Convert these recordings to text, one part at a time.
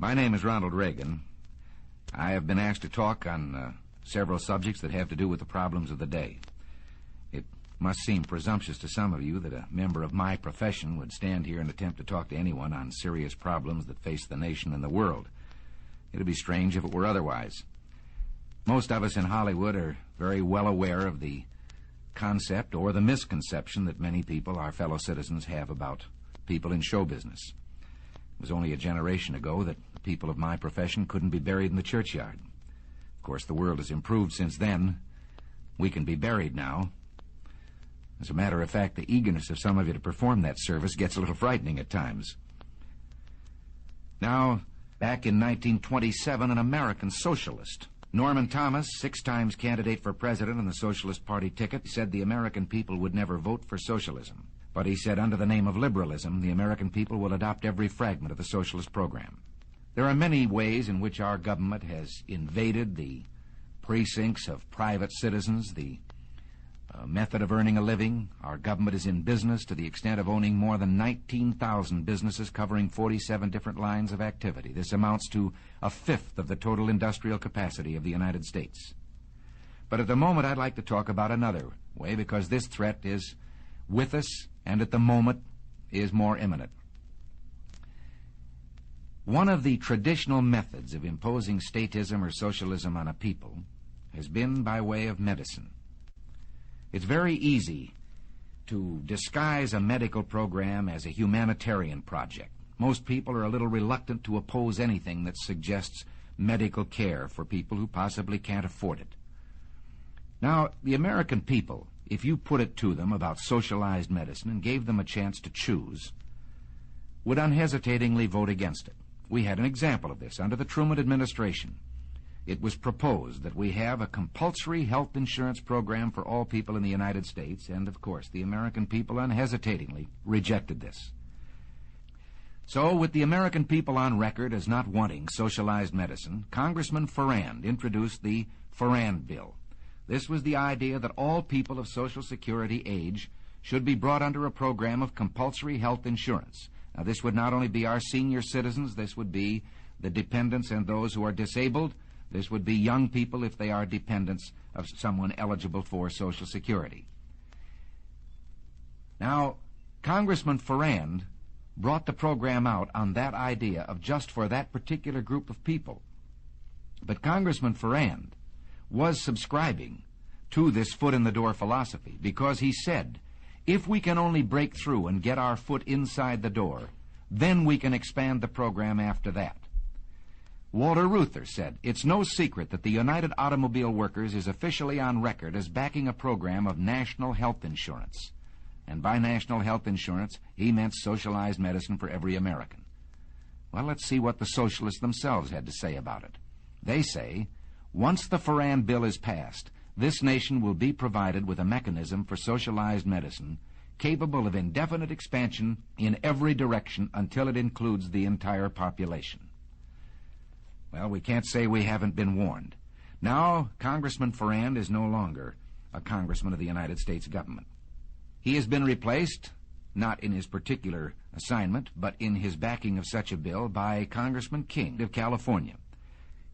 My name is Ronald Reagan. I have been asked to talk on several subjects that have to do with the problems of the day. It must seem presumptuous to some of you that a member of my profession would stand here and attempt to talk to anyone on serious problems that face the nation and the world. It would be strange if it were otherwise. Most of us in Hollywood are very well aware of the concept or the misconception that many people, our fellow citizens, have about people in show business. It was only a generation ago that the people of my profession couldn't be buried in the churchyard. Of course, the world has improved since then. We can be buried now. As a matter of fact, the eagerness of some of you to perform that service gets a little frightening at times. Now, back in 1927, an American socialist, Norman Thomas, 6 times candidate for president on the Socialist Party ticket, said the American people would never vote for socialism. But he said under the name of liberalism, the American people will adopt every fragment of the socialist program. There are many ways in which our government has invaded the precincts of private citizens, the method of earning a living. Our government is in business to the extent of owning more than 19,000 businesses covering 47 different lines of activity. This amounts to a fifth of the total industrial capacity of the United States. But at the moment, I'd like to talk about another way, because this threat is with us and at the moment is more imminent. One of the traditional methods of imposing statism or socialism on a people has been by way of medicine. It's very easy to disguise a medical program as a humanitarian project. Most people are a little reluctant to oppose anything that suggests medical care for people who possibly can't afford it. Now, the American people, if you put it to them about socialized medicine and gave them a chance to choose, would unhesitatingly vote against it. We had an example of this under the Truman administration. It was proposed that we have a compulsory health insurance program for all people in the United States, and, of course, the American people unhesitatingly rejected this. So, with the American people on record as not wanting socialized medicine, Congressman Farrand introduced the Farrand Bill. This was the idea that all people of Social Security age should be brought under a program of compulsory health insurance. Now, this would not only be our senior citizens, this would be the dependents and those who are disabled. This would be young people if they are dependents of someone eligible for Social Security. Now, Congressman Farrand brought the program out on that idea of just for that particular group of people. But Congressman Farrand was subscribing to this foot-in-the-door philosophy, because he said, if we can only break through and get our foot inside the door, then we can expand the program after that. Walter Reuther said, it's no secret that the United Automobile Workers is officially on record as backing a program of national health insurance. And by national health insurance, he meant socialized medicine for every American. Well, let's see what the socialists themselves had to say about it. They say, once the Farrand Bill is passed, this nation will be provided with a mechanism for socialized medicine capable of indefinite expansion in every direction until it includes the entire population. Well, we can't say we haven't been warned. Now, Congressman Farrand is no longer a congressman of the United States government. He has been replaced, not in his particular assignment, but in his backing of such a bill, by Congressman King of California.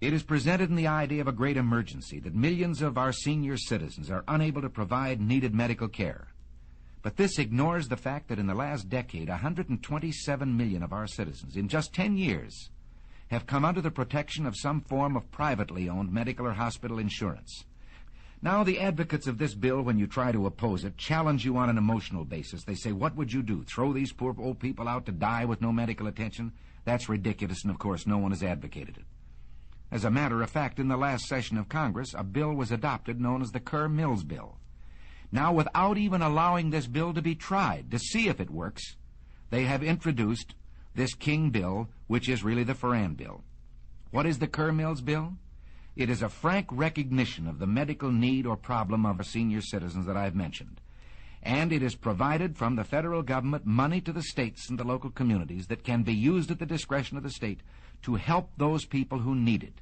It is presented in the idea of a great emergency that millions of our senior citizens are unable to provide needed medical care. But this ignores the fact that in the last decade, 127 million of our citizens, in just 10 years, have come under the protection of some form of privately owned medical or hospital insurance. Now, the advocates of this bill, when you try to oppose it, challenge you on an emotional basis. They say, what would you do, throw these poor old people out to die with no medical attention? That's ridiculous, and of course no one has advocated it. As a matter of fact, in the last session of Congress, a bill was adopted known as the Kerr-Mills Bill. Now, without even allowing this bill to be tried to see if it works, they have introduced this King bill, which is really the Farrand Bill. What is the Kerr-Mills Bill? It is a frank recognition of the medical need or problem of our senior citizens that I've mentioned. And it is provided from the federal government money to the states and the local communities that can be used at the discretion of the state to help those people who need it.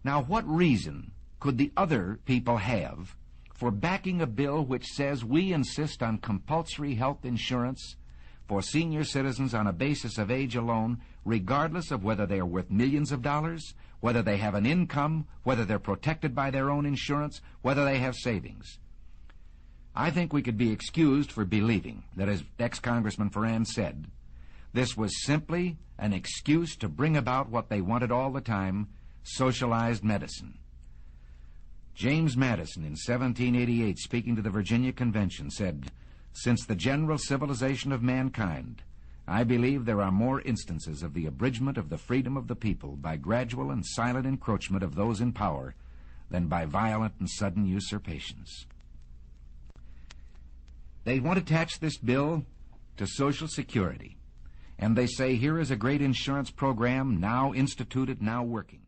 Now, what reason could the other people have for backing a bill which says we insist on compulsory health insurance for senior citizens on a basis of age alone, regardless of whether they are worth millions of dollars, whether they have an income, whether they're protected by their own insurance, whether they have savings. I think we could be excused for believing that, as ex-Congressman Ferrand said, this was simply an excuse to bring about what they wanted all the time, socialized medicine. James Madison, in 1788, speaking to the Virginia Convention, said, "Since the general civilization of mankind, I believe there are more instances of the abridgment of the freedom of the people by gradual and silent encroachment of those in power than by violent and sudden usurpations." They want to attach this bill to Social Security, and they say here is a great insurance program now instituted, now working.